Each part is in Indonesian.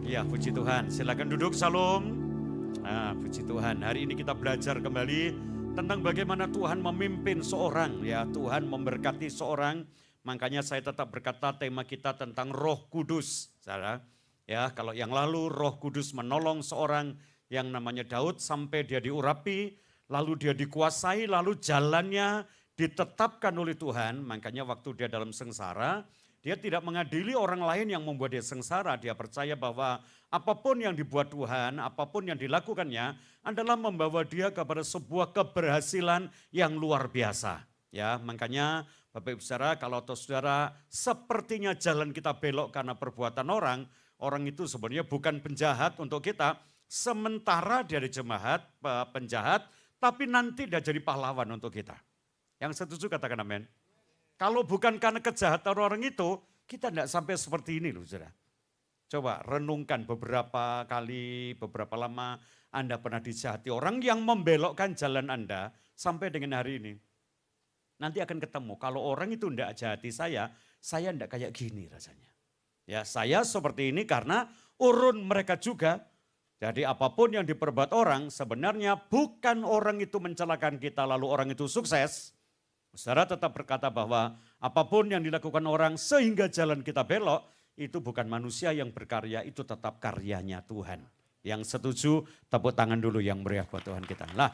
Ya, puji Tuhan. Silakan duduk, Salam. Nah, puji Tuhan. Hari ini kita belajar kembali tentang bagaimana Tuhan memimpin seorang, ya. Tuhan memberkati seorang. Makanya saya tetap berkata tema kita tentang Roh Kudus. Saudara, ya, kalau yang lalu Roh Kudus menolong seorang yang namanya Daud sampai dia diurapi, lalu dia dikuasai, lalu jalannya ditetapkan oleh Tuhan. Makanya waktu dia dalam sengsara, dia tidak mengadili orang lain yang membuat dia sengsara. Dia percaya bahwa apapun yang dibuat Tuhan, apapun yang dilakukannya adalah membawa dia kepada sebuah keberhasilan yang luar biasa. Ya, makanya Bapak Ibu Saudara, kalau saudara sepertinya jalan kita belok karena perbuatan orang, orang itu sebenarnya bukan penjahat untuk kita. Sementara dia dijemahat, penjahat, tapi nanti dia jadi pahlawan untuk kita. Yang setuju katakan amin. Kalau bukan karena kejahatan orang itu, kita tidak sampai seperti ini loh saudara. Coba renungkan beberapa kali, beberapa lama Anda pernah dijahati orang yang membelokkan jalan Anda sampai dengan hari ini. Nanti akan ketemu, kalau orang itu tidak jahati saya tidak kayak gini rasanya. Ya, saya seperti ini karena urun mereka juga. Jadi apapun yang diperbuat orang sebenarnya bukan orang itu mencelakakan kita lalu orang itu sukses. Saudara tetap berkata bahwa apapun yang dilakukan orang sehingga jalan kita belok, itu bukan manusia yang berkarya, itu tetap karyanya Tuhan. Yang setuju, tepuk tangan dulu yang meriah buat Tuhan kita. Nah,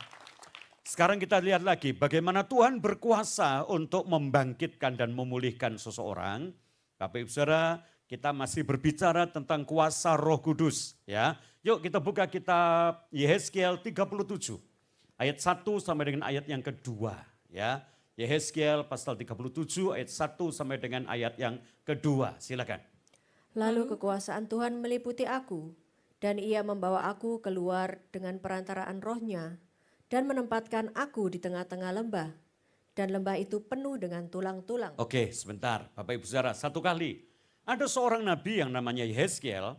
sekarang kita lihat lagi bagaimana Tuhan berkuasa untuk membangkitkan dan memulihkan seseorang. Bapak Ibu Saudara, kita masih berbicara tentang kuasa Roh Kudus. Ya, yuk kita buka kitab Yehezkiel 37, ayat 1 sampai dengan ayat yang kedua. Ya. Yehezkiel pasal 37 ayat 1 sampai dengan ayat yang kedua. Silakan. Lalu kekuasaan Tuhan meliputi aku, dan ia membawa aku keluar dengan perantaraan rohnya, dan menempatkan aku di tengah-tengah lembah, dan lembah itu penuh dengan tulang-tulang. Oke, sebentar Bapak Ibu Saudara, satu kali. Ada seorang nabi yang namanya Yehezkiel,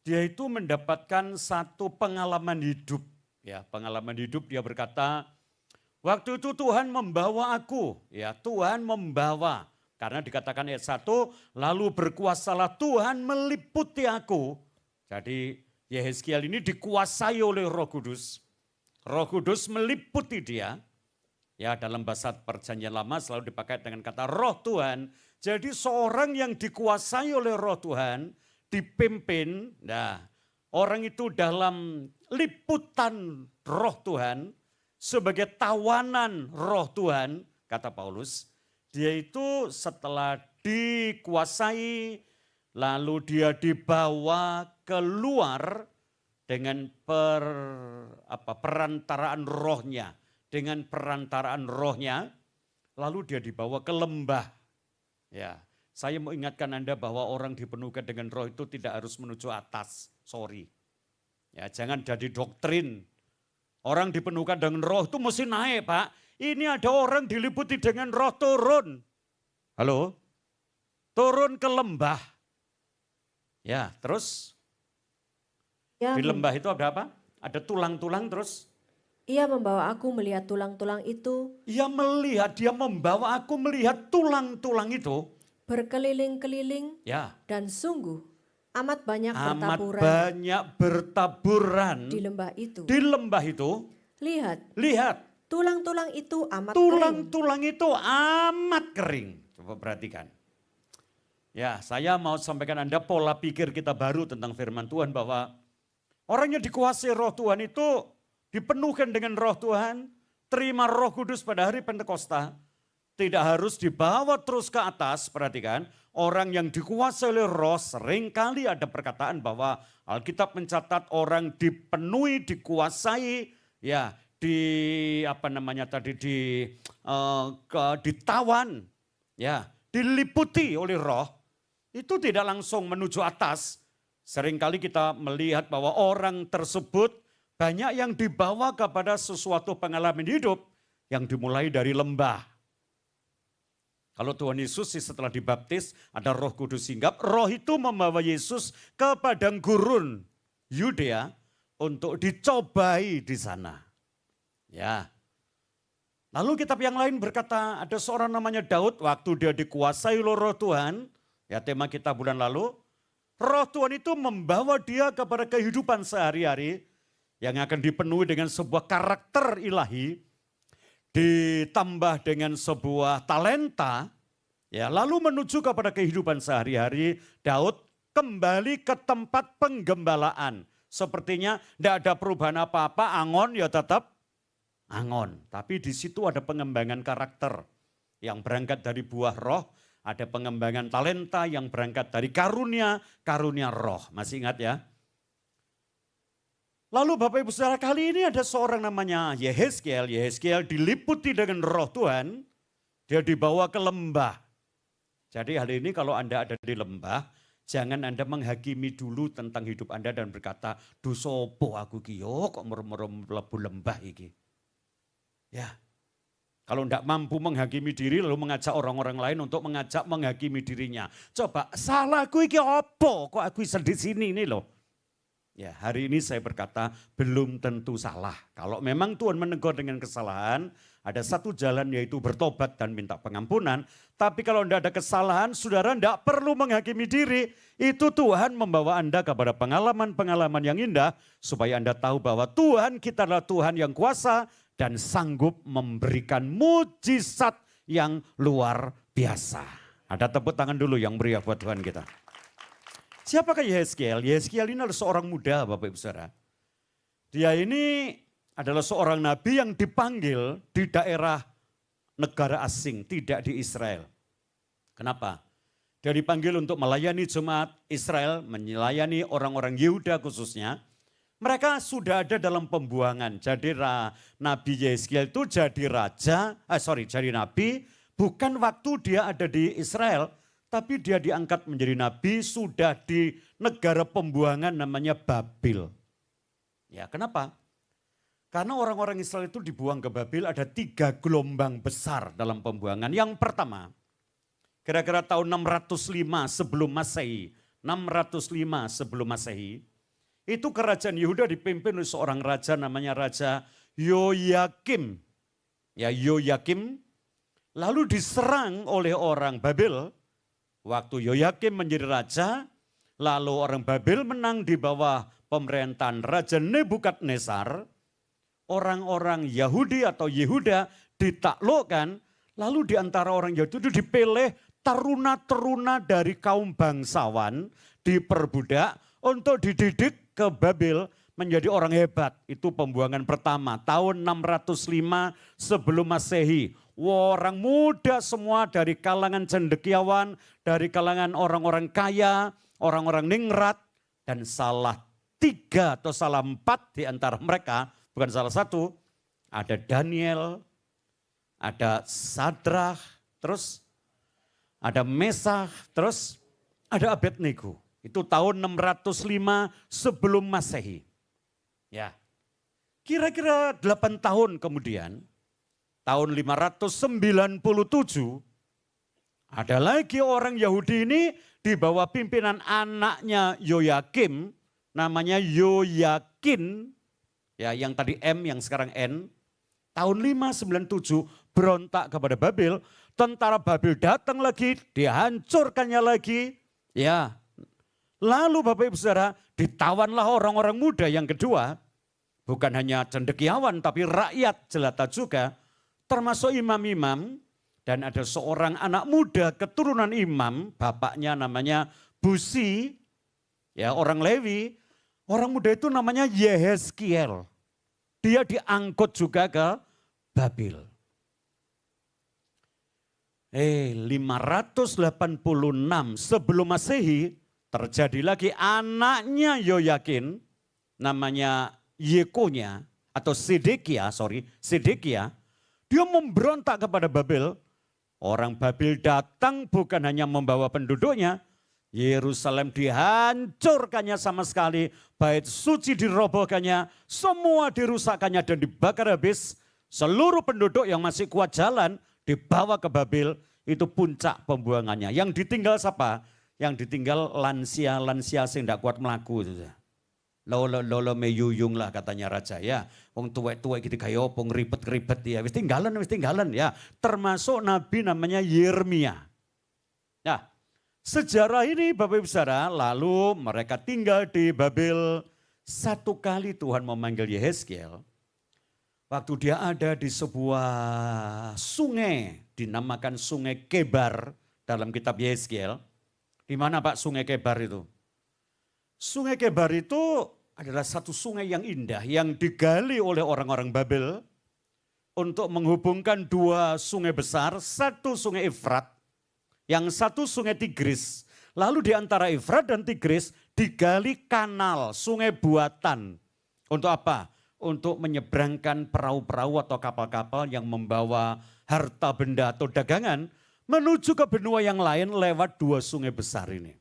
dia itu mendapatkan satu pengalaman hidup. Ya, pengalaman hidup dia berkata, waktu itu Tuhan membawa aku, ya Tuhan membawa. Karena dikatakan ayat 1, lalu berkuasalah Tuhan meliputi aku. Jadi Yehezkiel ini dikuasai oleh Roh Kudus. Roh Kudus meliputi dia. Ya, dalam bahasa Perjanjian Lama selalu dipakai dengan kata Roh Tuhan. Jadi seorang yang dikuasai oleh Roh Tuhan, dipimpin, nah orang itu dalam liputan Roh Tuhan, sebagai tawanan Roh Tuhan, kata Paulus, dia itu setelah dikuasai, lalu dia dibawa keluar dengan perantaraan rohnya. Dengan perantaraan rohnya, lalu dia dibawa ke lembah. Ya, saya mau ingatkan Anda bahwa orang dipenuhkan dengan roh itu tidak harus menuju atas, sorry. Ya, jangan jadi doktrin. Orang dipenuhkan dengan roh itu mesti naik Pak. Ini ada orang diliputi dengan roh turun. Halo? Turun ke lembah. Ya, terus Ia di lembah itu ada apa? Ada tulang-tulang terus. Ia membawa aku melihat tulang-tulang itu Ia melihat, dia membawa aku melihat tulang-tulang itu. berkeliling-keliling, Ya, dan sungguh amat banyak amat bertaburan banyak bertaburan di lembah itu. di lembah itu. Lihat, Lihat, tulang-tulang itu amat kering. tulang-tulang itu amat kering. Coba perhatikan. Ya, saya mau sampaikan Anda pola pikir kita baru tentang firman Tuhan bahwa orang yang dikuasai roh Tuhan itu dipenuhkan dengan roh Tuhan, terima Roh Kudus pada hari Pentakosta, tidak harus dibawa terus ke atas. Perhatikan, orang yang dikuasai oleh roh seringkali ada perkataan bahwa Alkitab mencatat orang dipenuhi, dikuasai, ya ditawan, ya diliputi oleh roh, itu tidak langsung menuju atas. Seringkali kita melihat bahwa orang tersebut banyak yang dibawa kepada sesuatu pengalaman hidup yang dimulai dari lembah. Kalau Tuhan Yesus setelah dibaptis ada Roh Kudus hinggap, roh itu membawa Yesus ke padang gurun Yudea untuk dicobai di sana. Ya. Lalu kitab yang lain berkata ada seorang namanya Daud waktu dia dikuasai oleh roh Tuhan, ya tema kita bulan lalu, Roh Tuhan itu membawa dia kepada kehidupan sehari-hari yang akan dipenuhi dengan sebuah karakter ilahi, ditambah dengan sebuah talenta, ya, lalu menuju kepada kehidupan sehari-hari. Daud kembali ke tempat penggembalaan. Sepertinya tidak ada perubahan apa-apa, angon ya tetap angon. Tapi di situ ada pengembangan karakter yang berangkat dari buah roh, ada pengembangan talenta yang berangkat dari karunia roh. Masih ingat ya? Lalu Bapak Ibu Saudara, kali ini ada seorang namanya Yehezkiel. Yehezkiel diliputi dengan roh Tuhan, dia dibawa ke lembah. Jadi hari ini kalau Anda ada di lembah, jangan Anda menghakimi dulu tentang hidup Anda dan berkata, "Duh sopo aku ki yo kok merem-merem mlebu lembah iki." Ya. Kalau tidak mampu menghakimi diri lalu mengajak orang-orang lain untuk mengajak menghakimi dirinya. Coba, salahku iki opo kok aku bisa di sini ini loh. Ya, hari ini saya berkata belum tentu salah. Kalau memang Tuhan menegur dengan kesalahan, ada satu jalan yaitu bertobat dan minta pengampunan. Tapi kalau tidak ada kesalahan, saudara tidak perlu menghakimi diri. Itu Tuhan membawa Anda kepada pengalaman-pengalaman yang indah. Supaya Anda tahu bahwa Tuhan kita adalah Tuhan yang kuasa dan sanggup memberikan mujizat yang luar biasa. Ada tepuk tangan dulu yang meriah buat Tuhan kita. Siapakah Yehezkiel? Yehezkiel ini adalah seorang muda, Bapak Ibu Saudara. Dia ini adalah seorang nabi yang dipanggil di daerah negara asing, tidak di Israel. Kenapa? Dia dipanggil untuk melayani jemaat Israel, melayani orang-orang Yehuda khususnya. Mereka sudah ada dalam pembuangan. Jadi Nabi Yehezkiel itu jadi jadi nabi bukan waktu dia ada di Israel, tapi dia diangkat menjadi nabi sudah di negara pembuangan namanya Babil. Ya, kenapa? Karena orang-orang Israel itu dibuang ke Babil, ada 3 gelombang besar dalam pembuangan. Yang pertama, kira-kira tahun 605 sebelum Masehi, 605 sebelum Masehi, itu kerajaan Yehuda dipimpin oleh seorang raja namanya Raja Yoyakim. Ya, Yoyakim lalu diserang oleh orang Babil. Waktu Yoyakim menjadi raja, lalu orang Babil menang di bawah pemerintahan Raja Nebukadnezar. Orang-orang Yahudi atau Yehuda ditaklukkan, lalu di antara orang Yahudi itu dipilih taruna-taruna dari kaum bangsawan, diperbudak untuk dididik ke Babil menjadi orang hebat. Itu pembuangan pertama, tahun 605 sebelum Masehi. Orang muda semua dari kalangan cendekiawan, dari kalangan orang-orang kaya, orang-orang ningrat, dan salah 3 atau salah 4 di antara mereka, bukan salah 1, ada Daniel, ada Sadrah, terus ada Mesakh, terus ada Abednego. Itu tahun 605 sebelum Masehi. Ya, kira-kira 8 tahun kemudian, tahun 597, ada lagi orang Yahudi ini di bawah pimpinan anaknya Yoyakim, namanya Yoyakin, ya yang tadi M yang sekarang N. Tahun 597 berontak kepada Babil, tentara Babil datang lagi, dihancurkannya lagi. Ya, lalu Bapak Ibu Saudara, ditawanlah orang-orang muda yang kedua, bukan hanya cendekiawan tapi rakyat jelata juga, termasuk imam-imam, dan ada seorang anak muda keturunan imam, bapaknya namanya Busi, ya orang Lewi, orang muda itu namanya Yehezkiel. Dia diangkut juga ke Babil. 586 sebelum Masehi terjadi lagi anaknya Yoyakin, namanya Yekonya atau Sedekia. Dia memberontak kepada Babil. Orang Babil datang bukan hanya membawa penduduknya, Yerusalem dihancurkannya sama sekali, bait suci dirobohkannya, semua dirusakkannya dan dibakar habis. Seluruh penduduk yang masih kuat jalan dibawa ke Babil, itu puncak pembuangannya. Yang ditinggal siapa? Yang ditinggal lansia-lansia yang tidak kuat melaku. Lolo meyuyung lah katanya raja ya. Wong tuwek-tuwek gitu kayak opong ribet-ribet ya. Wis tinggalan ya. Termasuk nabi namanya Yeremia. Nah, Sejarah ini Bapak Ibu Saudara, lalu mereka tinggal di Babel. Satu kali Tuhan memanggil Yehezkiel, waktu dia ada di sebuah sungai, dinamakan Sungai Kebar dalam kitab Yehezkiel. Di mana Pak Sungai Kebar itu? Sungai Kebar itu adalah satu sungai yang indah yang digali oleh orang-orang Babel untuk menghubungkan dua sungai besar, satu sungai Efrat, yang satu sungai Tigris. Lalu di antara Efrat dan Tigris digali kanal sungai buatan. Untuk apa? Untuk menyeberangkan perahu-perahu atau kapal-kapal yang membawa harta benda atau dagangan menuju ke benua yang lain lewat dua sungai besar ini.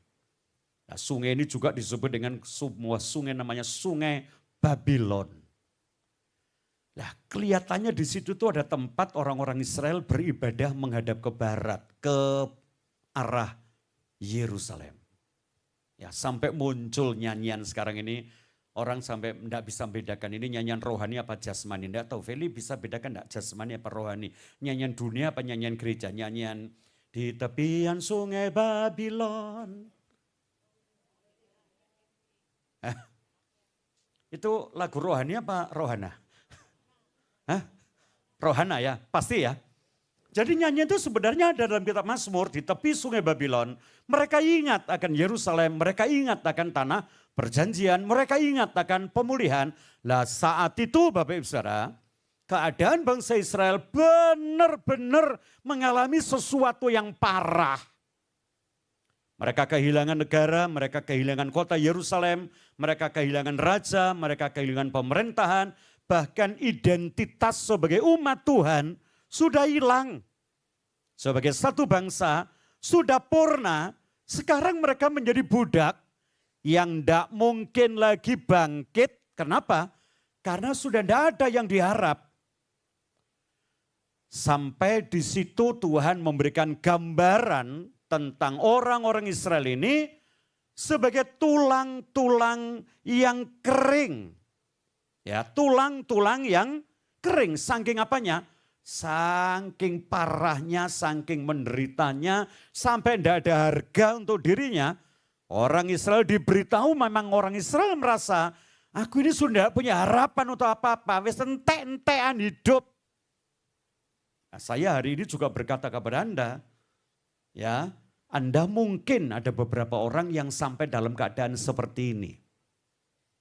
Nah, sungai ini juga disebut dengan semua sungai namanya Sungai Babylon. Nah, kelihatannya di situ tuh ada tempat orang-orang Israel beribadah menghadap ke barat, ke arah Yerusalem. Ya, sampai muncul nyanyian sekarang ini, orang sampai tidak bisa membedakan ini nyanyian rohani apa jasmani. Tidak tahu, Feli bisa bedakan tidak jasmani apa rohani. Nyanyian dunia apa nyanyian gereja, nyanyian di tepian sungai Babylon. Itu lagu rohani apa rohana? Rohana ya, pasti ya. Jadi nyanyian itu sebenarnya ada dalam kitab Mazmur di tepi sungai Babylon. Mereka ingat akan Yerusalem, mereka ingat akan tanah perjanjian, mereka ingat akan pemulihan. Lah saat itu Bapak Ibu Saudara, keadaan bangsa Israel benar-benar mengalami sesuatu yang parah. Mereka kehilangan negara, mereka kehilangan kota Yerusalem, mereka kehilangan raja, mereka kehilangan pemerintahan, bahkan identitas sebagai umat Tuhan sudah hilang. Sebagai satu bangsa sudah purna, sekarang mereka menjadi budak yang tidak mungkin lagi bangkit. Kenapa? Karena sudah tidak ada yang diharap. Sampai di situ Tuhan memberikan gambaran tentang orang-orang Israel ini sebagai tulang-tulang yang kering. Ya, tulang-tulang yang kering. Saking apanya? Saking parahnya, saking menderitanya, sampai tidak ada harga untuk dirinya. Orang Israel diberitahu, memang orang Israel merasa, aku ini sudah punya harapan untuk apa-apa, wis entek-entekan hidup. Nah, saya hari ini juga berkata kepada Anda, ya, Anda mungkin ada beberapa orang yang sampai dalam keadaan seperti ini.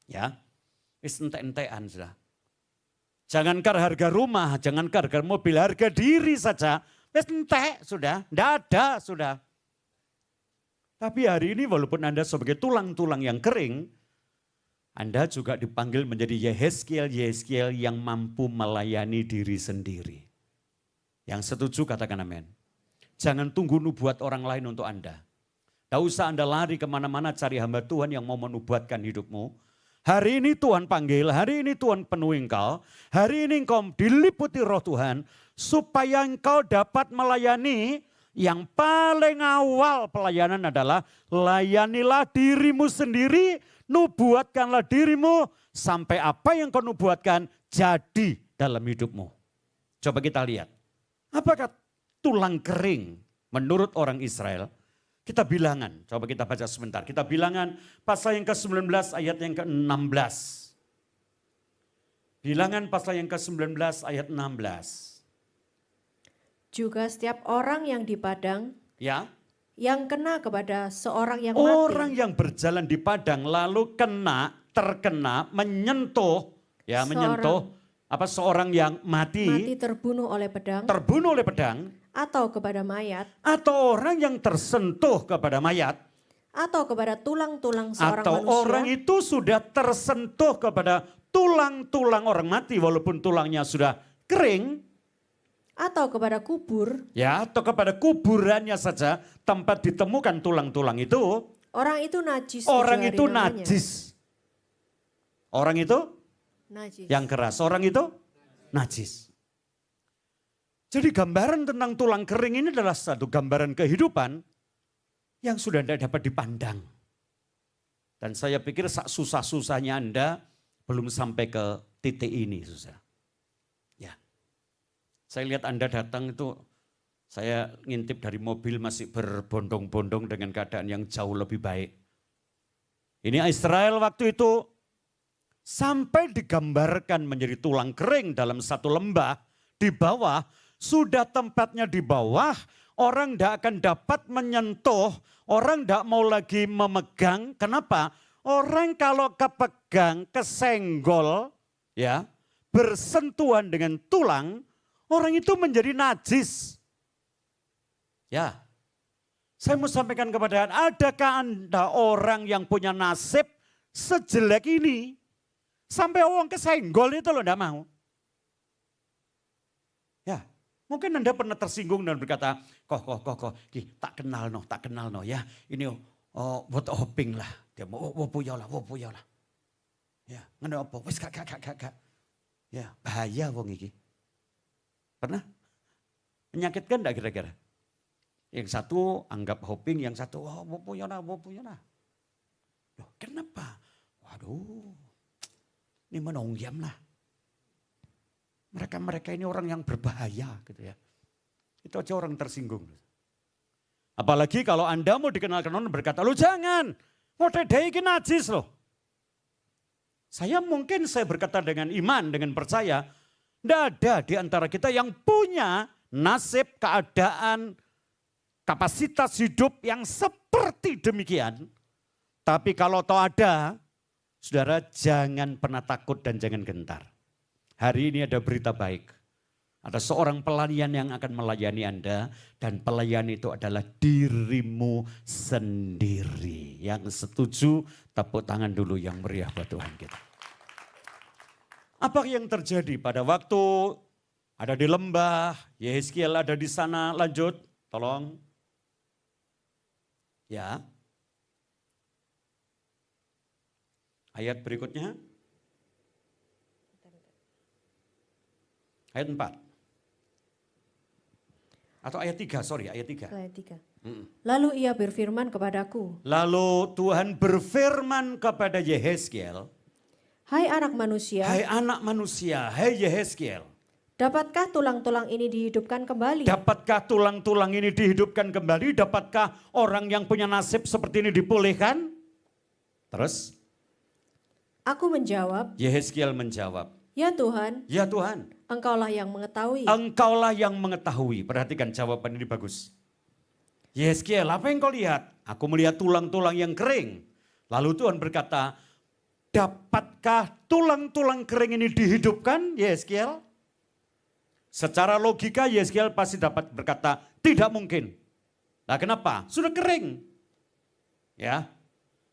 Ya, wis entek-entekan sudah. Jangankan harga rumah, jangankan harga mobil, harga diri saja. Wis entek sudah, tidak ada sudah. Tapi hari ini walaupun Anda sebagai tulang-tulang yang kering, Anda juga dipanggil menjadi Yehezkiel yang mampu melayani diri sendiri. Yang setuju katakan amin. Jangan tunggu nubuat orang lain untuk Anda. Tidak usah Anda lari kemana-mana cari hamba Tuhan yang mau menubuatkan hidupmu. Hari ini Tuhan panggil, hari ini Tuhan penuhi engkau, hari ini engkau diliputi roh Tuhan, supaya engkau dapat melayani. Yang paling awal pelayanan adalah layanilah dirimu sendiri, nubuatkanlah dirimu, sampai apa yang kau nubuatkan jadi dalam hidupmu. Coba kita lihat, apakah tulang kering menurut orang Israel? Kita bilangan, coba kita baca sebentar. Kita bilangan pasal yang ke-19 ayat yang ke-16. Bilangan pasal yang ke-19 ayat 16. Juga setiap orang yang di padang, Ya, yang kena kepada seorang yang mati, orang yang berjalan di padang lalu terkena, menyentuh, ya menyentuh seorang yang mati terbunuh oleh pedang, atau kepada mayat, atau orang yang tersentuh kepada mayat, atau kepada tulang-tulang seorang atau manusia, orang itu sudah tersentuh kepada tulang-tulang orang mati walaupun tulangnya sudah kering, atau kepada kubur, ya, atau kepada kuburannya saja tempat ditemukan tulang-tulang itu, orang itu najis. Orang itu najis. Orang itu najis. yang keras, orang itu najis. Jadi gambaran tentang tulang kering ini adalah satu gambaran kehidupan yang sudah tidak dapat dipandang. Dan saya pikir susah-susahnya Anda belum sampai ke titik ini, susah. Ya, saya lihat Anda datang itu Saya ngintip dari mobil masih berbondong-bondong dengan keadaan yang jauh lebih baik. Ini Israel waktu itu sampai digambarkan menjadi tulang kering dalam satu lembah. Di bawah, sudah tempatnya di bawah, orang tidak akan dapat menyentuh, orang tidak mau lagi memegang. Kenapa? Orang kalau kepegang, kesenggol, ya, bersentuhan dengan tulang, orang itu menjadi najis. Ya, saya mau sampaikan kepada Anda, adakah Anda orang yang punya nasib sejelek ini? Sampai orang kesenggol itu loh, enggak mau. Ya, mungkin Anda pernah tersinggung dan berkata, kok, tak kenal no ya. Ini buat hoping lah. Dia mau puyo lah. Ya, ngene apa? Wis gak. Ya, bahaya wong iki. Pernah? Menyakitkan enggak kira-kira? Yang satu anggap hoping, yang satu puyo lah. Loh, kenapa? Waduh, ini menonggam lah. Mereka ini orang yang berbahaya gitu ya. Itu aja orang tersinggung. Apalagi kalau Anda mau dikenalkan orang berkata, lu jangan, mau ini najis loh. Saya berkata dengan iman, dengan percaya, tidak ada di antara kita yang punya nasib, keadaan, kapasitas hidup yang seperti demikian. Tapi kalau toh ada, saudara jangan pernah takut dan jangan gentar. Hari ini ada berita baik. Ada seorang pelayan yang akan melayani Anda dan pelayan itu adalah dirimu sendiri. Yang setuju tepuk tangan dulu yang meriah buat Tuhan kita. Apa yang terjadi pada waktu ada di lembah, Yehezkiel ada di sana, lanjut, tolong. Ya. Ayat berikutnya. Ayat 4. Atau ayat 3, ayat 3. Ayat 3. Lalu ia berfirman kepadaku. Lalu Tuhan berfirman kepada Yehezkiel. Hai anak manusia. Hai anak manusia, hai Yehezkiel. Dapatkah tulang-tulang ini dihidupkan kembali? Dapatkah tulang-tulang ini dihidupkan kembali? Dapatkah orang yang punya nasib seperti ini dipulihkan? Terus? Aku menjawab. Yehezkiel menjawab. Ya Tuhan. Ya Tuhan. Engkaulah yang mengetahui. Engkaulah yang mengetahui. Perhatikan jawaban ini bagus. Yehezkiel, apa yang kau lihat? Aku melihat tulang-tulang yang kering. Lalu Tuhan berkata, dapatkah tulang-tulang kering ini dihidupkan, Yehezkiel? Secara logika Yehezkiel pasti dapat berkata, tidak mungkin. Nah kenapa? Sudah kering. Ya,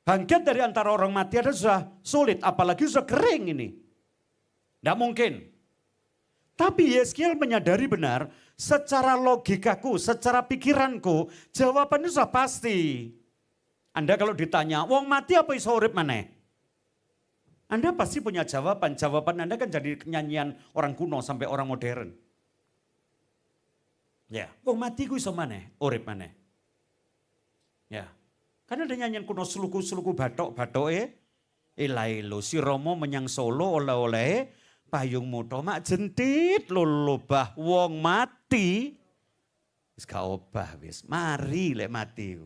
bangkit dari antara orang mati ada sudah sulit, apalagi sudah kering ini. Tidak mungkin. Tapi Yehezkiel menyadari benar, secara logikaku, secara pikiranku, jawabannya sudah pasti. Anda kalau ditanya, wong mati apa iso urip maneh? Anda pasti punya jawaban. Jawaban Anda kan jadi nyanyian orang kuno sampai orang modern. Ya, wong mati ku iso maneh, urip maneh. Ya, karena ada nyanyian kuno suluku-suluku batok-batoke, ilailo si Romo menyang Solo oleh-oleh, payung muto mak jentit lulubah wong mati. Wis gak obah wis, mari lek mati.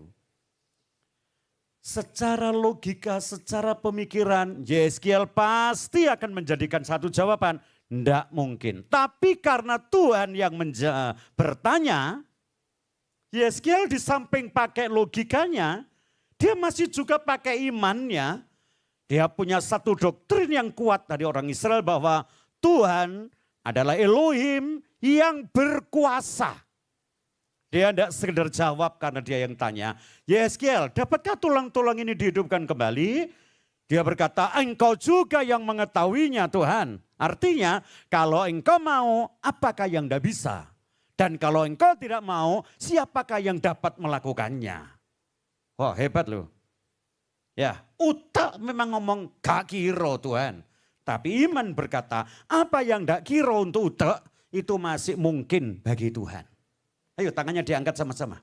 Secara logika, secara pemikiran, Yehezkiel pasti akan menjadikan satu jawaban. Tidak mungkin. Tapi karena Tuhan yang bertanya, Yehezkiel di samping pakai logikanya, dia masih juga pakai imannya. Dia punya satu doktrin yang kuat dari orang Israel bahwa Tuhan adalah Elohim yang berkuasa. Dia tidak sekedar jawab karena dia yang tanya, Yehezkiel, dapatkah tulang-tulang ini dihidupkan kembali? Dia berkata, engkau juga yang mengetahuinya Tuhan. Artinya, kalau engkau mau, apakah yang tidak bisa? Dan kalau engkau tidak mau, siapakah yang dapat melakukannya? Wah, hebat loh. Ya, utak memang ngomong gak kira Tuhan. Tapi iman berkata, apa yang gak kira untuk utak, itu masih mungkin bagi Tuhan. Ayo tangannya diangkat sama-sama.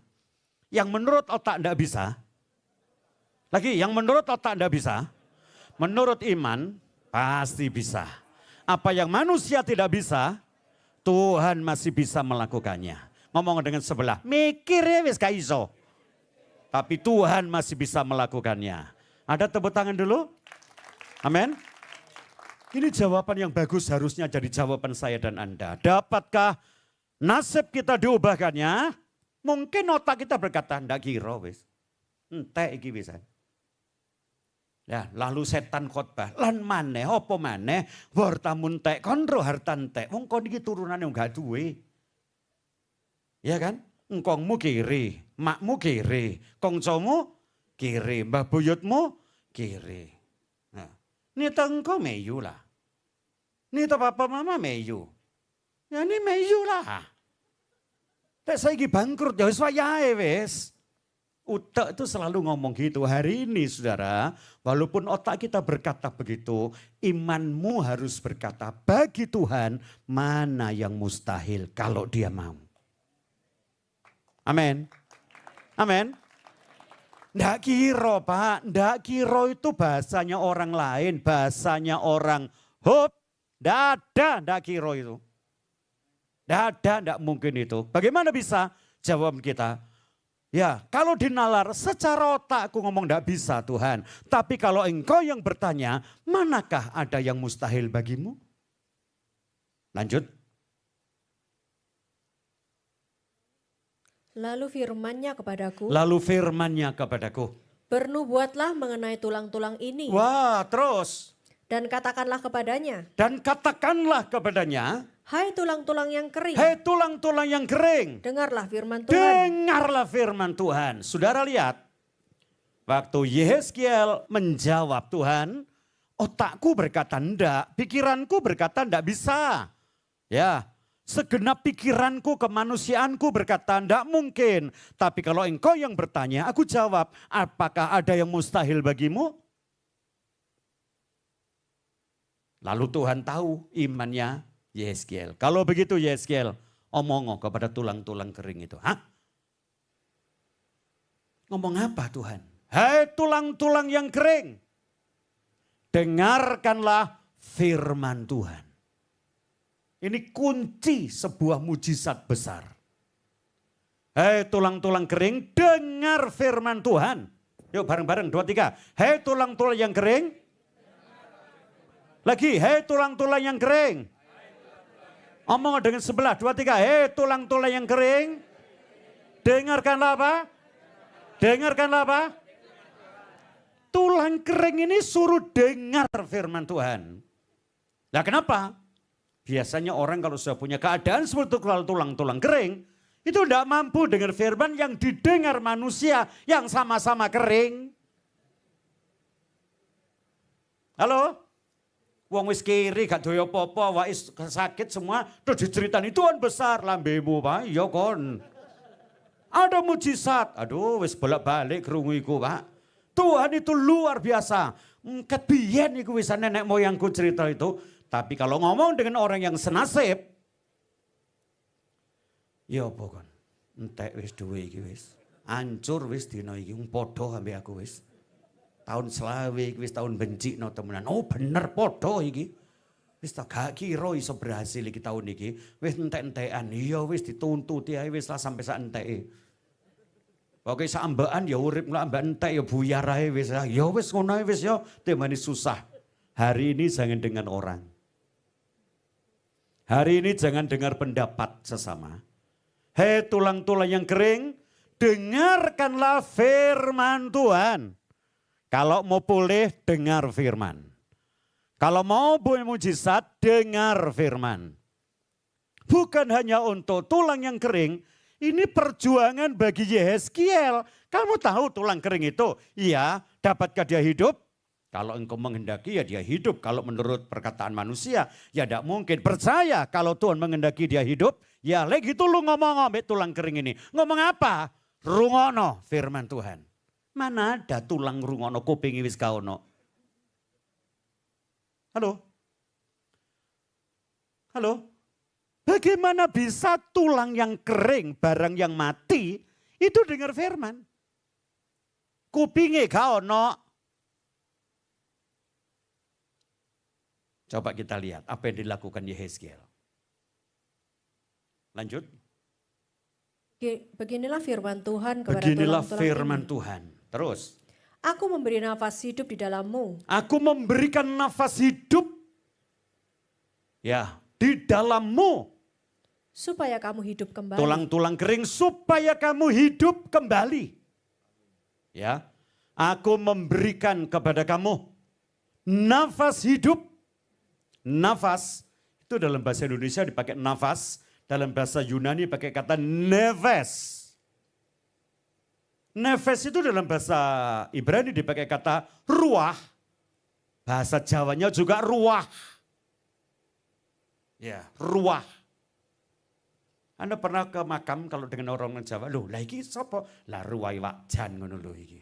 Yang menurut otak tidak bisa. Lagi yang menurut otak tidak bisa. Menurut iman pasti bisa. Apa yang manusia tidak bisa, Tuhan masih bisa melakukannya. Ngomong dengan sebelah, mikir ya wis gak iso. Tapi Tuhan masih bisa melakukannya. Ada tepuk tangan dulu? Amin. Ini jawaban yang bagus harusnya jadi jawaban saya dan Anda. Dapatkah nasib kita diubahkannya? Mungkin otak kita berkata, ndak kira wis. Entek iki wisan. Ya, lalu setan khotbah, lan maneh apa maneh wartamun tek kon ro hartan tek. Wong kon iki turunane gak duwe. Ya kan? Engkongmu kiri, makmu kiri, kongcomu kiri, mbah buyutmu kiri. Nah, nita engkau meyu lah. Nita papa mama meyu. Ya ini meyu lah. Tek saiki bangkrut ya wis wayahe wis. Utek itu selalu ngomong gitu. Hari ini saudara, walaupun otak kita berkata begitu, imanmu harus berkata bagi Tuhan mana yang mustahil kalau dia mau. Amin. Amin. Ndak kira Pak, ndak kira itu bahasanya orang lain, bahasanya orang hop. Ndak ada, ndak kira itu. Ndak ada, ndak mungkin itu. Bagaimana bisa? Jawab kita, ya kalau dinalar secara otak aku ngomong ndak bisa Tuhan. Tapi kalau engkau yang bertanya, manakah ada yang mustahil bagimu? Lanjut. Lalu firman-Nya kepadaku, bernubuatlah mengenai tulang-tulang ini. Wah, terus. Dan katakanlah kepadanya, hai tulang-tulang yang kering, Hei tulang-tulang yang kering. dengarlah firman Tuhan. Dengarlah firman Tuhan. Saudara lihat, waktu Yehezkiel menjawab Tuhan, otakku berkata enggak, pikiranku berkata enggak bisa. Ya, segenap pikiranku, kemanusiaanku berkata enggak mungkin. Tapi kalau engkau yang bertanya, aku jawab, apakah ada yang mustahil bagimu? Lalu Tuhan tahu imannya Yehezkiel. Kalau begitu Yehezkiel, omong kepada tulang-tulang kering itu. Hah? Ngomong apa Tuhan? Hai tulang-tulang yang kering, dengarkanlah firman Tuhan. Ini kunci sebuah mujizat besar. Hai tulang-tulang kering, dengar firman Tuhan. Yuk bareng-bareng, 2, 3. Hai tulang-tulang yang kering. Lagi, hai tulang-tulang yang kering. Omong dengan sebelah, 2, 3. Hei tulang-tulang yang kering. Dengarkanlah apa? Dengarkanlah apa? Tulang kering ini suruh dengar firman Tuhan. Nah kenapa? Biasanya orang kalau sudah punya keadaan seperti tulang-tulang kering, itu tidak mampu dengar firman yang didengar manusia yang sama-sama kering. Halo? Wong wis kiri gak doyo apa-apa, wis sakit semua, terus diceritani Tuhan besar lambemu Pak, iya kon. Ada mujizat, aduh wis bolak-balik krungu iku Pak. Tuhan itu luar biasa. Kebiyen iku wis nenek moyangku cerita itu, tapi kalau ngomong dengan orang yang senasib, ya apa kon? Entek wis duwe iki wis. Hancur wis dina iki padha ambek aku wis. Tahun selawe iki wis tahun benci no temenan. Oh bener podo iki. Wis tak gak kira iso berhasil iki tahun iki. Wis entek-entekan. Iya wis dituntuti ae wis lah sampai sak enteke. Pokoke sak ambekan ya urip lah ambek entek ya buyar ae wis lah. Ya wis ngono ae wis ya temani susah. Hari ini jangan dengan orang. Hari ini jangan dengar pendapat sesama. Hei tulang-tulang yang kering, dengarkanlah firman Tuhan. Kalau mau pulih, dengar firman. Kalau mau mujizat, dengar firman. Bukan hanya untuk tulang yang kering, ini perjuangan bagi Yehezkiel. Kamu tahu tulang kering itu? Iya, dapatkah dia hidup? Kalau engkau menghendaki ya dia hidup. Kalau menurut perkataan manusia, ya tidak mungkin. Percaya kalau Tuhan menghendaki dia hidup, ya lagi itu lu ngomong ambek tulang kering ini. Ngomong apa? Rungono firman Tuhan. Mana ada tulang rungono kuping wis kaono. Halo? Halo? Bagaimana bisa tulang yang kering, barang yang mati, itu dengar firman? Kupinge kaono. Coba kita lihat apa yang dilakukan Yehezkiel. Lanjut. Beginilah firman Tuhan kepada Beginilah tulang-tulang firman ini. Tuhan. Terus. Aku memberi nafas hidup di dalammu. Aku memberikan nafas hidup ya di dalammu. Supaya kamu hidup kembali. Tulang-tulang kering supaya kamu hidup kembali. Ya. Aku memberikan kepada kamu nafas hidup. Nafas itu dalam bahasa Indonesia dipakai nafas, dalam bahasa Yunani pakai kata nefes. Nefes itu dalam bahasa Ibrani dipakai kata ruah. Bahasa Jawanya juga ruah. Ya, ruah. Anda pernah ke makam kalau dengan orang Jawa, loh, lah iki sapa? Lah ruwai wakjan ngono lho iki.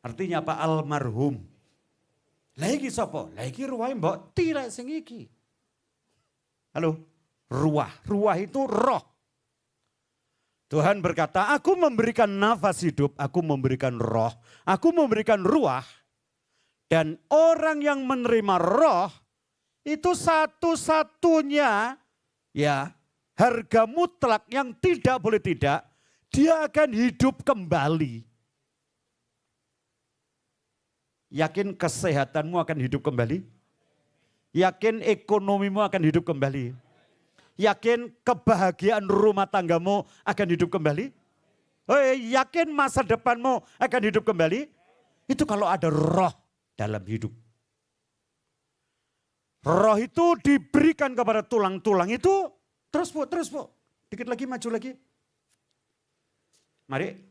Artinya apa? Almarhum. Lah iki sapa? Lah iki ruwai mbok tirek sing iki. Halo, ruah. Ruah itu roh. Tuhan berkata, aku memberikan nafas hidup, aku memberikan roh, aku memberikan ruah. Dan orang yang menerima roh, itu satu-satunya ya harga mutlak yang tidak boleh tidak, dia akan hidup kembali. Yakin kesehatanmu akan hidup kembali? Yakin ekonomimu akan hidup kembali? Yakin kebahagiaan rumah tanggamu akan hidup kembali? Yakin masa depanmu akan hidup kembali? Itu kalau ada roh dalam hidup. Roh itu diberikan kepada tulang-tulang itu. Terus bu. Dikit lagi, maju lagi. Mari.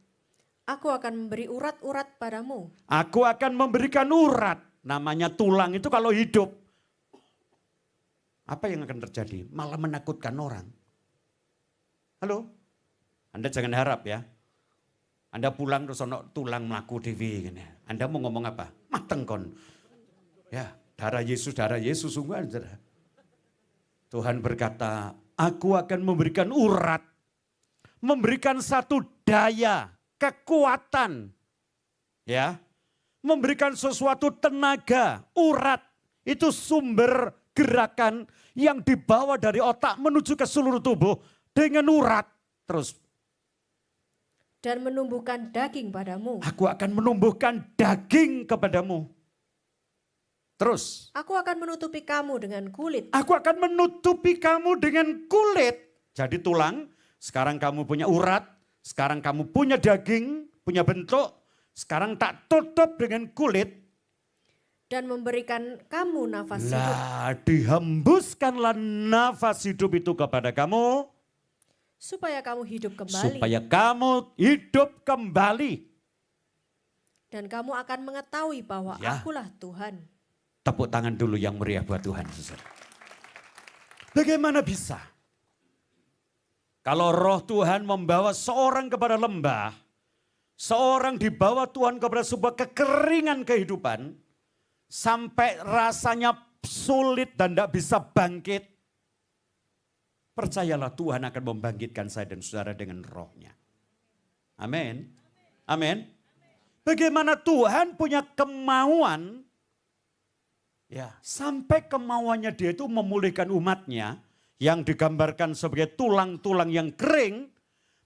Aku akan memberi urat-urat padamu. Aku akan memberikan urat. Namanya tulang itu kalau hidup. Apa yang akan terjadi? Malah menakutkan orang. Halo? Anda jangan harap ya. Anda pulang terus ono tulang melaku dewi. Anda mau ngomong apa? Mateng kon. Ya, darah Yesus sungguh aja. Tuhan berkata, aku akan memberikan urat. Memberikan satu daya, kekuatan. Ya. Memberikan sesuatu tenaga, urat. Itu sumber gerakan yang dibawa dari otak menuju ke seluruh tubuh dengan urat. Terus. Dan menumbuhkan daging padamu. Aku akan menumbuhkan daging kepadamu. Terus. Aku akan menutupi kamu dengan kulit. Aku akan menutupi kamu dengan kulit. Jadi tulang, sekarang kamu punya urat, sekarang kamu punya daging, punya bentuk. Sekarang tak tutup dengan kulit. Dan memberikan kamu nafas hidup. Lah dihembuskanlah nafas hidup itu kepada kamu. Supaya kamu hidup kembali. Supaya kamu hidup kembali. Dan kamu akan mengetahui bahwa Ya. akulah Tuhan. Tepuk tangan dulu yang meriah buat Tuhan. Saudara. Bagaimana bisa? Kalau roh Tuhan membawa seorang kepada lembah. Seorang dibawa Tuhan kepada sebuah kekeringan kehidupan. Sampai rasanya sulit dan tidak bisa bangkit. Percayalah Tuhan akan membangkitkan saya dan saudara dengan rohnya. Amin. Amin. Bagaimana Tuhan punya kemauan. Ya, sampai kemauannya dia itu memulihkan umatnya. Yang digambarkan sebagai tulang-tulang yang kering.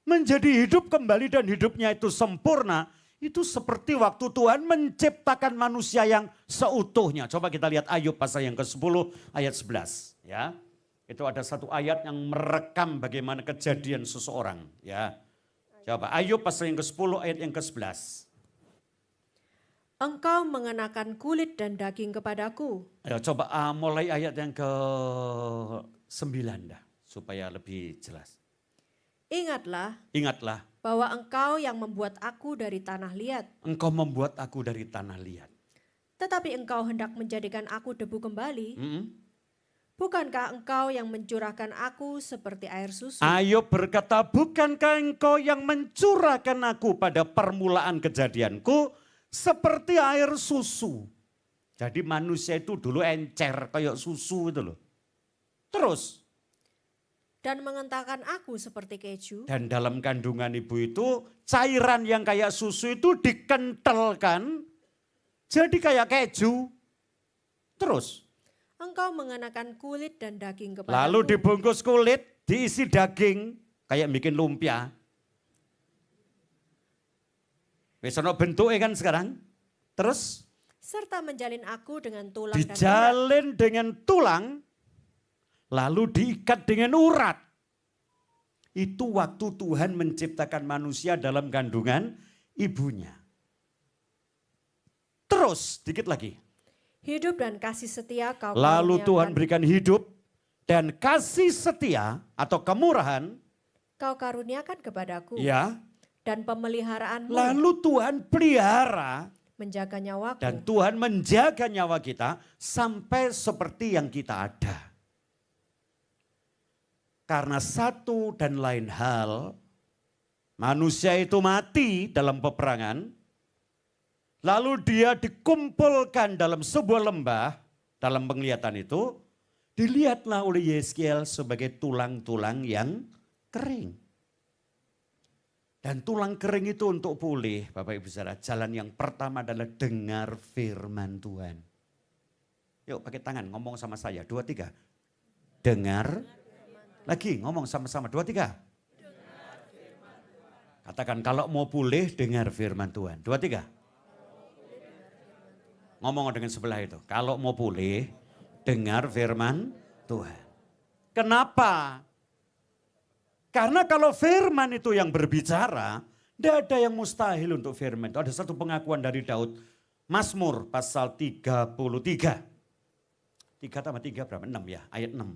Menjadi hidup kembali dan hidupnya itu sempurna. Itu seperti waktu Tuhan menciptakan manusia yang seutuhnya. Coba kita lihat Ayub pasal yang ke-10 ayat 11. Ya. Itu ada satu ayat yang merekam bagaimana kejadian seseorang. Ya. Coba Ayub pasal yang ke-10 ayat yang ke-11. Engkau mengenakan kulit dan daging kepadaku. Ayo coba mulai ayat yang ke-9 dah. Supaya lebih jelas. Ingatlah. Bahwa engkau yang membuat aku dari tanah liat. Engkau membuat aku dari tanah liat. Tetapi engkau hendak menjadikan aku debu kembali. Bukankah engkau yang mencurahkan aku seperti air susu? Ayub berkata, bukankah engkau yang mencurahkan aku pada permulaan kejadianku seperti air susu. Jadi manusia itu dulu encer kayak susu itu loh. Terus. Dan mengentalkan aku seperti keju. Dan dalam kandungan ibu itu cairan yang kayak susu itu dikentalkan jadi kayak keju. Terus. Engkau mengenakan kulit dan daging kepadaku. Lalu dibungkus kulit, diisi daging, kayak bikin lumpia. Wis ana bentuke kan sekarang. Terus serta menjalin aku dengan tulang dan urat. dijalin dengan tulang, lalu diikat dengan urat. Itu waktu Tuhan menciptakan manusia dalam kandungan ibunya. Terus, dikit lagi. Hidup dan kasih setia kau Lalu Tuhan karuniakan. berikan hidup dan kasih setia atau kemurahan. Kau karuniakan kepadaku. Ya. Dan pemeliharaanmu. Lalu Tuhan pelihara. Menjaga nyawaku. Dan Tuhan menjaga nyawa kita sampai seperti yang kita ada. Karena satu dan lain hal, manusia itu mati dalam peperangan, lalu dia dikumpulkan dalam sebuah lembah, dalam penglihatan itu, dilihatlah oleh Yeskiel sebagai tulang-tulang yang kering. Dan tulang kering itu untuk pulih, Bapak Ibu Saudara, jalan yang pertama adalah dengar firman Tuhan. Yuk pakai tangan, ngomong sama saya, 2, 3. Dengar. Lagi ngomong sama-sama, 2, 3. Katakan kalau mau pulih dengar firman Tuhan. 2, 3. Ngomong dengan sebelah itu. Kalau mau pulih dengar firman Tuhan. Kenapa? Karena kalau firman itu yang berbicara, tidak ada yang mustahil untuk firman itu. Ada satu pengakuan dari Daud. Mazmur pasal 33. 3 tambah 3 berapa? 6 ya, ayat 6.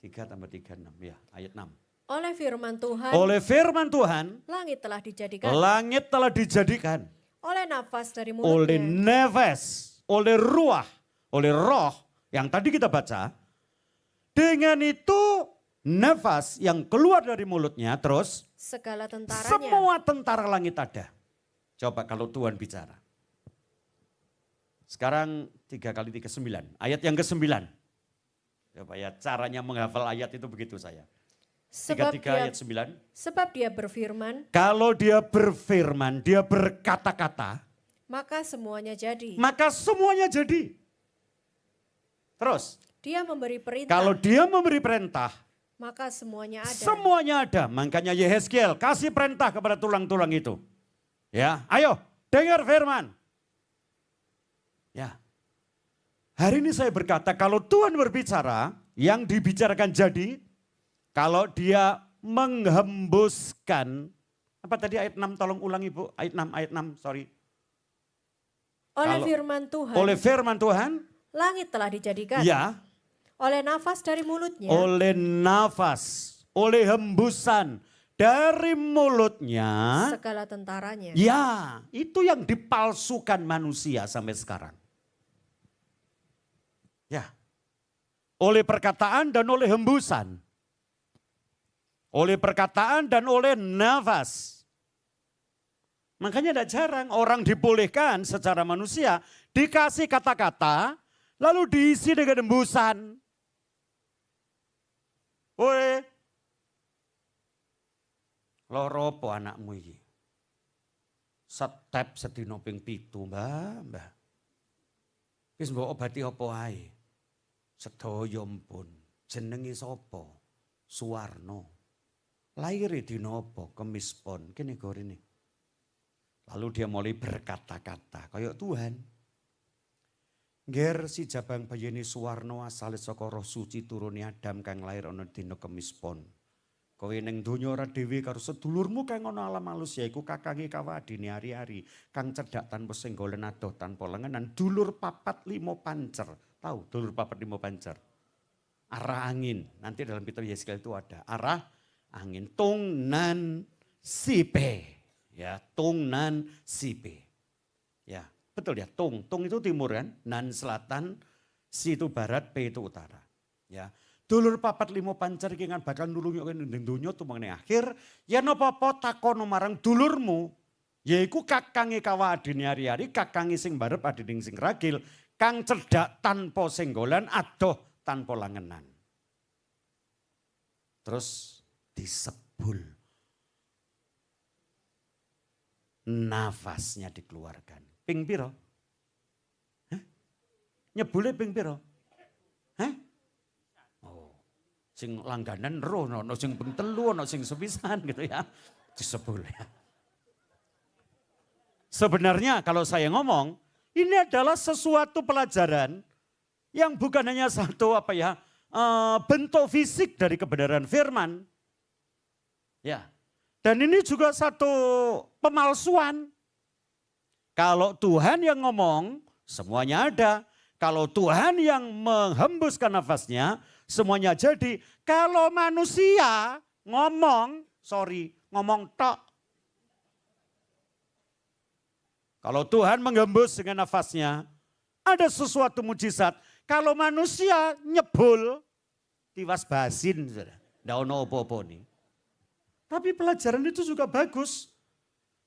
3 tambah 3, 6 ya, ayat 6. Oleh firman Tuhan. Oleh firman Tuhan. Langit telah dijadikan. Langit telah dijadikan. Oleh nafas dari mulutnya. Oleh nafas, oleh ruah, oleh roh yang tadi kita baca. Dengan itu nafas yang keluar dari mulutnya terus. Segala tentaranya. Semua tentara langit ada. Coba kalau Tuhan bicara. Sekarang 3 kali 3, 9. Ayat yang ke-9. Coba ya, caranya menghafal ayat itu begitu saya. 3 ayat 9. Sebab dia berfirman. Kalau dia berfirman, dia berkata-kata. Maka semuanya jadi. Maka semuanya jadi. Terus. Dia memberi perintah. Kalau dia memberi perintah. Maka semuanya ada. Semuanya ada. Makanya Yehezkiel kasih perintah kepada tulang-tulang itu. Ya, ayo dengar firman. Ya. Hari ini saya berkata kalau Tuhan berbicara, yang dibicarakan jadi, kalau dia menghembuskan, apa tadi ayat 6 tolong ulang Ibu, ayat 6, sorry. Oleh firman Tuhan. Oleh firman Tuhan. Langit telah dijadikan. Ya. Oleh nafas dari mulutnya. Oleh nafas, oleh hembusan dari mulutnya. Segala tentaranya. Ya, itu yang dipalsukan manusia sampai sekarang. Ya, oleh perkataan dan oleh hembusan. Oleh perkataan dan oleh nafas. Makanya tidak jarang orang dipulihkan secara manusia, dikasih kata-kata, lalu diisi dengan hembusan. Woi, loro apa anakmu iki? Setep sedina ping 7, Mbah. Wis mbok obati apa ae? Sedaya pun. Jenenge sapa? Suwarno. Laire dina apa? Kemis Pon. Kene gorene. Lalu dia mulai berkata-kata kayak Tuhan. Nger si jabang bayene Suwarno asale saka Roh Suci turune Adam kang lair ana dina Kemis Pon. Kowe ning donya ora dhewe karo sedulurmu kang ana alam alus yaiku kakange kawadine ari-ari kang cedhak tanpa senggolen adoh tanpa lenganan dulur 4, 5 pancer. Tahu dulur 4, 5 pancer? Arah angin. Nanti dalam kitab Yeskel itu ada arah angin. Tung nan sipe. Ya, tung nan sipe. Ya, betul ya. Tung itu timur kan, nan selatan, si itu barat, P itu utara. Ya. Dulur 4, 5 pancer iki kan bakal nulungi ning donya tumangane akhir, yen apa-apa takono marang dulurmu, yaiku kakange kawadine ari-ari, kakange sing barep adine sing ragil, kang cedhak tanpa senggolan, adoh tanpa langenan. Terus disebul. Nafasnya dikeluarkan. Ping piro? Hah? Nyebule ping piro? Hah? Sing langganan roh, ono sing ping 3, ono sing sepisan gitu ya. Disebul ya. Sebenarnya kalau saya ngomong, ini adalah sesuatu pelajaran yang bukan hanya satu bentuk fisik dari kebenaran firman. Ya. Dan ini juga satu pemalsuan. Kalau Tuhan yang ngomong, semuanya ada. Kalau Tuhan yang menghembuskan nafasnya, semuanya jadi. Kalau manusia ngomong tok. Kalau Tuhan menghembus dengan nafasnya, ada sesuatu mujizat. Kalau manusia nyebul, tiwas basin, ndak ono opo-opo nih. Tapi pelajaran itu juga bagus.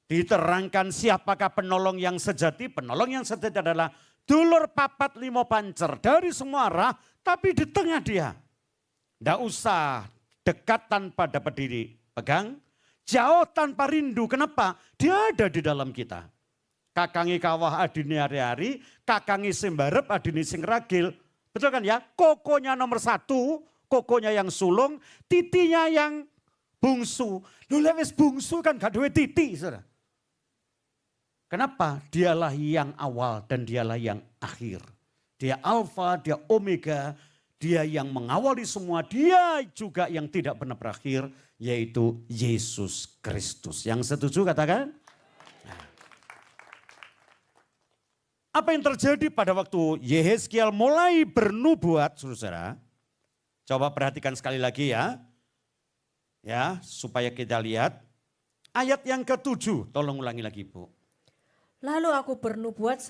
Diterangkan siapakah penolong yang sejati. Penolong yang sejati adalah dulur papat limo pancer dari semua arah, tapi di tengah dia. Ndak usah dekat tanpa dapat diri pegang, jauh tanpa rindu. Kenapa? Dia ada di dalam kita. Kakangi kawah adini hari-hari, kakangi sembarep adini sing ragil. Betul kan ya? Kokonya nomor 1, kokonya yang sulung, titinya yang bungsu. Lu lewes bungsu kan gak duwe titi. Saudara. Kenapa? Dialah yang awal dan dialah yang akhir. Dia alfa, dia omega, dia yang mengawali semua, dia juga yang tidak pernah berakhir, yaitu Yesus Kristus. Yang setuju katakan? Apa yang terjadi pada waktu Yehezkiel mulai bernubuat, saudara? Coba perhatikan sekali lagi ya. Ya, supaya kita lihat. Ayat yang ke-7, tolong ulangi lagi Bu. Lalu aku bernubuat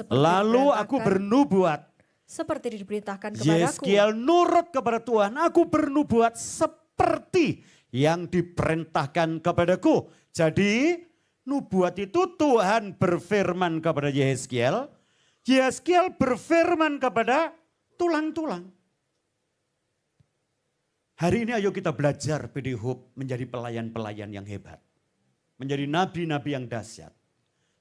seperti diperintahkan kepadaku. Yehezkiel nurut kepada Tuhan, aku bernubuat seperti yang diperintahkan kepadaku. Jadi nubuat itu Tuhan berfirman kepada Yehezkiel. Yehezkiel berfirman kepada tulang-tulang. Hari ini ayo kita belajar PD Hope menjadi pelayan-pelayan yang hebat. Menjadi nabi-nabi yang dahsyat.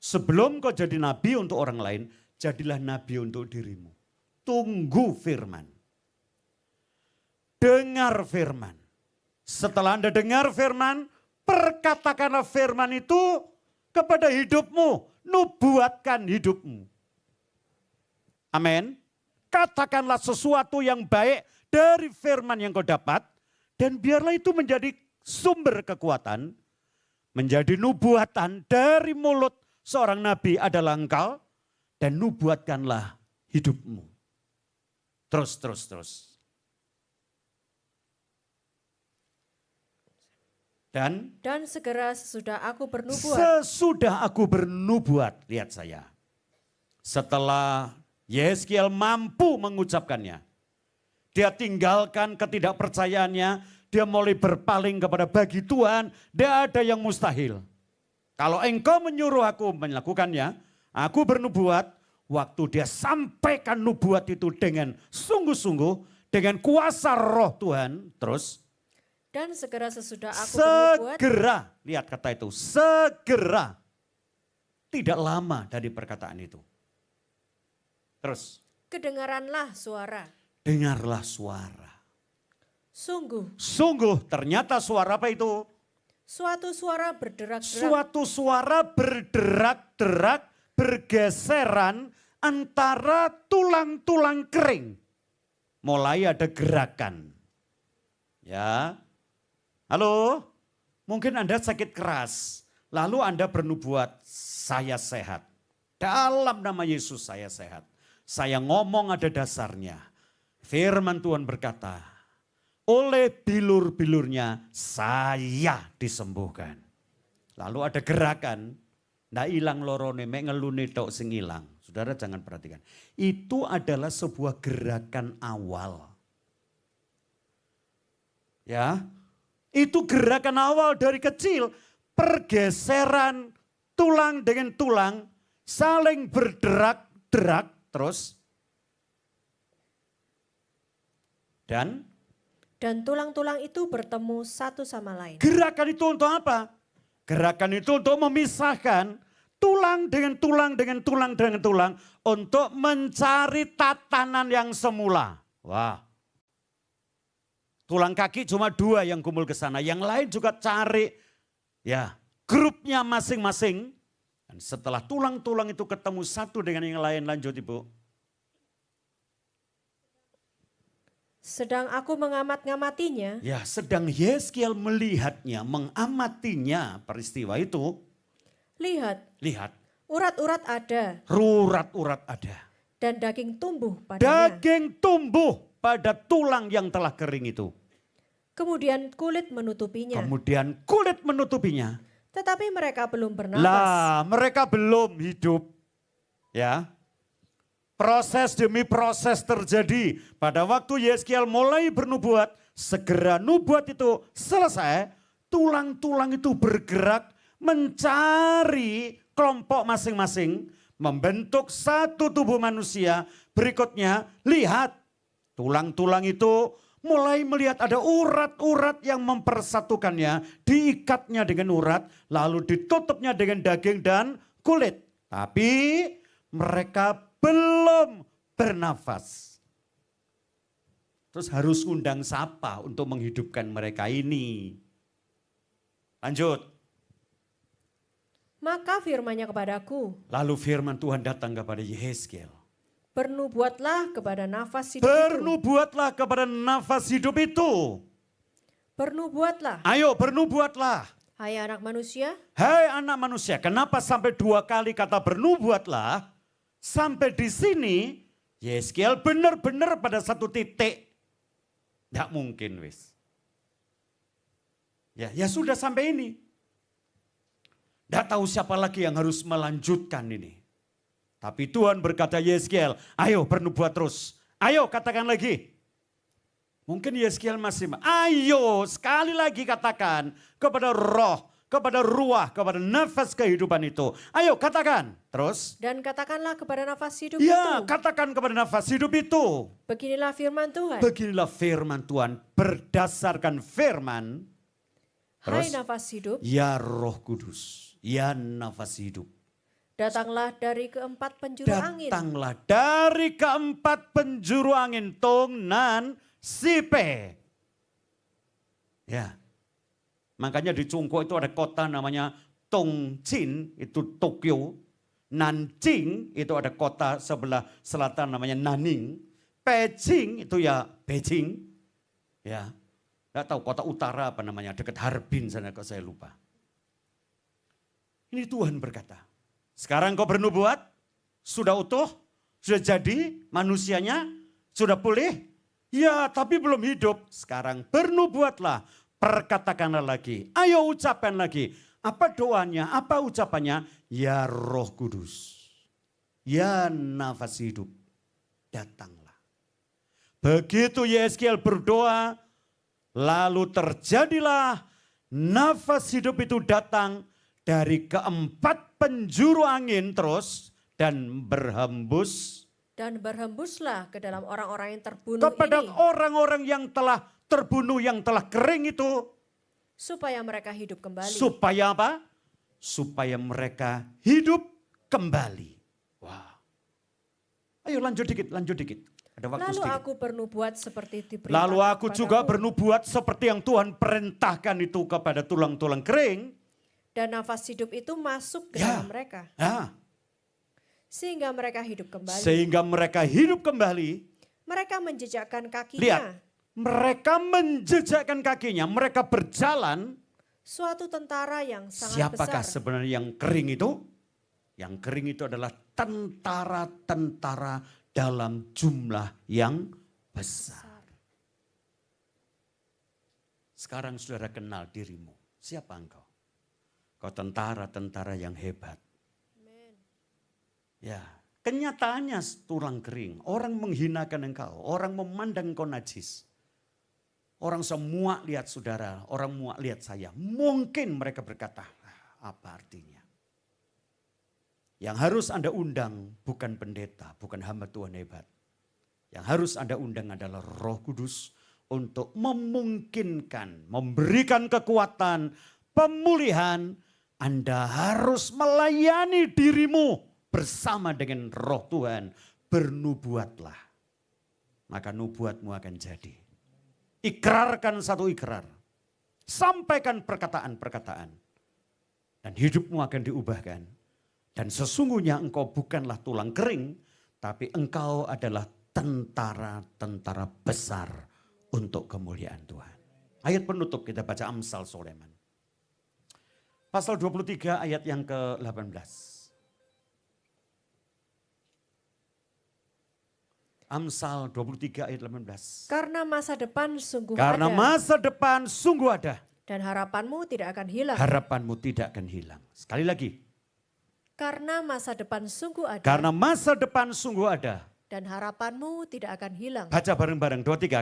Sebelum kau jadi nabi untuk orang lain, jadilah nabi untuk dirimu. Tunggu firman. Dengar firman. Setelah Anda dengar firman, perkatakanlah firman itu kepada hidupmu. Nubuatkan hidupmu. Amin. Katakanlah sesuatu yang baik dari firman yang kau dapat. Dan biarlah itu menjadi sumber kekuatan. Menjadi nubuatan dari mulut seorang nabi adalah engkau. Dan nubuatkanlah hidupmu. Terus. Dan segera sesudah aku bernubuat. Sesudah aku bernubuat, lihat saya. Setelah Yehezkiel mampu mengucapkannya. Dia tinggalkan ketidakpercayaannya. Dia mulai berpaling kepada bagi Tuhan. Tidak ada yang mustahil. Kalau engkau menyuruh aku melakukannya. Aku bernubuat. Waktu dia sampaikan nubuat itu dengan sungguh-sungguh. Dengan kuasa roh Tuhan. Terus. Dan segera sesudah aku bernubuat. Segera. Lihat kata itu. Segera. Tidak lama dari perkataan itu. Terus. Kedengaranlah suara. Dengarlah suara. Sungguh ternyata suara apa itu? Suatu suara berderak-derak. Suatu suara berderak-derak, bergeseran antara tulang-tulang kering. Mulai ada gerakan. Ya. Halo? Mungkin Anda sakit keras. Lalu Anda bernubuat, saya sehat. Dalam nama Yesus saya sehat. Saya ngomong ada dasarnya. Firman Tuhan berkata, oleh bilur-bilurnya saya disembuhkan. Lalu ada gerakan, ndak ilang lorone, mek ngelune tok sing ilang. Saudara jangan perhatikan. Itu adalah sebuah gerakan awal. Ya, itu gerakan awal dari kecil. Pergeseran tulang dengan tulang saling berderak-derak terus. Dan tulang-tulang itu bertemu satu sama lain. Gerakan itu untuk apa? Gerakan itu untuk memisahkan tulang dengan tulang dengan tulang dengan tulang untuk mencari tatanan yang semula. Wah. Tulang kaki cuma 2 yang kumpul ke sana, yang lain juga cari ya grupnya masing-masing. Dan setelah tulang-tulang itu ketemu satu dengan yang lain, lanjut Ibu. Sedang aku mengamat-ngamatinya, Ya, sedang Yeskiel melihatnya, mengamatinya peristiwa itu. lihat, Lihat, urat-urat ada urat-urat ada. dan daging tumbuh padanya. Daging tumbuh pada tulang yang telah kering itu. Kemudian kulit menutupinya, Kemudian kulit menutupinya. tetapi mereka belum bernafas. Lah, mereka belum hidup. Ya. Proses demi proses terjadi. Pada waktu Yeskiel mulai bernubuat, segera nubuat itu selesai, tulang-tulang itu bergerak mencari kelompok masing-masing, membentuk satu tubuh manusia. Berikutnya, lihat tulang-tulang itu mulai melihat ada urat-urat yang mempersatukannya, diikatnya dengan urat, lalu ditutupnya dengan daging dan kulit. Tapi mereka belum bernafas. Terus harus undang siapa untuk menghidupkan mereka ini? Lanjut. Maka firman-Nya kepadaku, Lalu firman Tuhan datang kepada Yeskiel. bernubuatlah kepada nafas hidup itu. Bernubuatlah kepada nafas hidup itu. Bernubuatlah, Ayo bernubuatlah. hai anak manusia, Hai anak manusia, kenapa sampai 2 kali kata bernubuatlah? Sampai di sini Yeskiel benar-benar pada satu titik. Tidak mungkin wis. Ya sudah sampai ini. Tidak tahu siapa lagi yang harus melanjutkan ini. Tapi Tuhan berkata Yeskiel, ayo bernubuat terus. Ayo katakan lagi. Mungkin Yeskiel masih, ayo sekali lagi katakan kepada roh, kepada ruah, kepada nafas kehidupan itu. Ayo katakan. Terus. dan katakanlah kepada nafas hidup Ya, itu. katakan kepada nafas hidup itu. Beginilah firman Tuhan. Beginilah firman Tuhan berdasarkan firman. Hai Terus. nafas hidup, Ya Roh Kudus, ya nafas hidup. datanglah dari keempat penjuru angin. Datanglah dari keempat penjuru angin, Tong, Nan, Sipe. Ya. Makanya di Cungko itu ada kota namanya Tongchin, itu Tokyo. Nanjing itu ada kota sebelah selatan namanya Nanning. Beijing itu ya Beijing. Ya. Enggak tahu kota utara apa namanya, dekat Harbin sana kok saya lupa. Ini Tuhan berkata, sekarang kau bernubuat, sudah utuh, sudah jadi manusianya, sudah pulih. Ya tapi belum hidup, sekarang bernubuatlah, perkatakanlah lagi, ayo ucapkan lagi. Apa doanya, apa ucapannya? Ya Roh Kudus, ya nafas hidup, datanglah. Begitu Yeskiel berdoa, lalu terjadilah nafas hidup itu datang dari keempat penjuru angin terus dan berhembus Dan berhembuslah ke dalam orang-orang yang terbunuh kepada ini, orang-orang yang telah terbunuh, yang telah kering itu. supaya mereka hidup kembali. Supaya apa? Supaya mereka hidup kembali. Wah. Ayo lanjut dikit, lanjut dikit. Ada waktu Lalu sedikit. aku bernubuat seperti diperintahkan Lalu aku juga kepadamu. bernubuat seperti yang Tuhan perintahkan itu kepada tulang-tulang kering. Dan nafas hidup itu masuk ke Ya. dalam mereka. Nah, Sehingga mereka hidup kembali. sehingga mereka hidup kembali. Mereka menjejakkan kakinya. Lihat, mereka menjejakkan kakinya, mereka berjalan. Suatu tentara yang sangat Siapakah besar. sebenarnya yang kering itu? Yang kering itu adalah tentara-tentara dalam jumlah yang besar. Sekarang saudara kenal dirimu. Siapa engkau? Kau tentara-tentara yang hebat. Ya, kenyataannya tulang kering. Orang menghinakan engkau, orang memandang engkau najis. Orang semua lihat saudara, orang semua lihat saya. Mungkin mereka berkata, apa artinya? Yang harus Anda undang bukan pendeta, bukan hamba Tuhan hebat. Yang harus Anda undang adalah Roh Kudus untuk memungkinkan, memberikan kekuatan, pemulihan. Anda harus melayani dirimu bersama dengan Roh Tuhan. Bernubuatlah, maka nubuatmu akan jadi. Ikrarkan satu ikrar. Sampaikan perkataan-perkataan. Dan hidupmu akan diubahkan. Dan sesungguhnya engkau bukanlah tulang kering, tapi engkau adalah tentara-tentara besar untuk kemuliaan Tuhan. Ayat penutup kita baca Amsal Soleman. Pasal 23 ayat yang ke-18. Amsal 23 ayat 18. Karena masa depan sungguh Karena ada masa depan sungguh ada. dan harapanmu tidak akan hilang. Harapanmu tidak akan hilang. Sekali lagi. Karena masa depan sungguh ada Karena masa depan sungguh ada. dan harapanmu tidak akan hilang. Baca bareng-bareng 2, 3.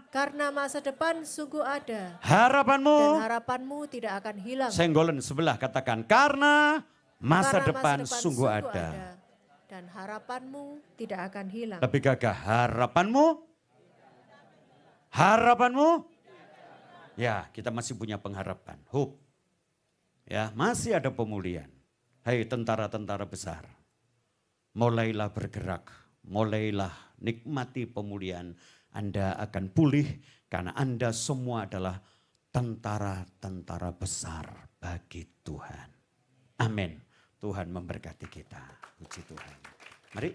Karena Masa depan sungguh ada dan harapanmu. harapanmu tidak akan hilang. Senggolan sebelah katakan. Karena masa depan sungguh ada. Dan harapanmu tidak akan hilang. Lebih gagah. Harapanmu. Harapanmu. Ya, kita masih punya pengharapan. Hope. Ya, masih ada pemulihan. Hai tentara-tentara besar. Mulailah bergerak. Mulailah nikmati pemulihan. Anda akan pulih karena Anda semua adalah tentara-tentara besar bagi Tuhan. Amin. Tuhan memberkati kita. Puji Tuhan. Mari.